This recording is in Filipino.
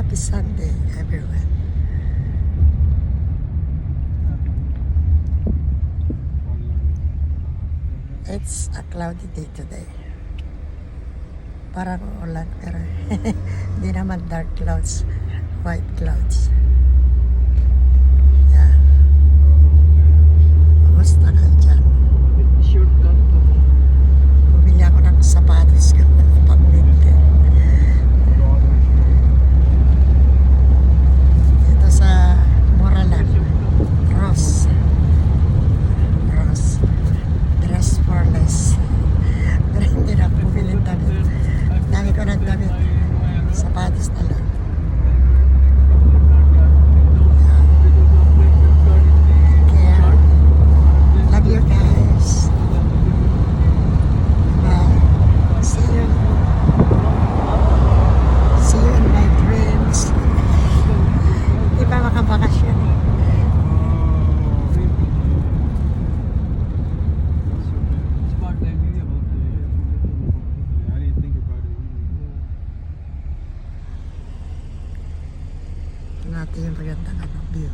Happy Sunday, everyone. It's a cloudy day today. Parang ulan, pero hindi naman dark clouds, white clouds. Yan. Kumusta ka dyan? Shortcut to. Bumili ako ng sapatos ko pag-winter. Ito sa Moralan, Ross. Dress for less. Pero hindi na ako bumili ng damit. Dami ko ng damit. Sapatos na lang. Kaya, love you guys. Bye. See you in my dreams. Di ba makabakasyon eh? Smart idea about the. I didn't think about it either. Natin yung magandang view.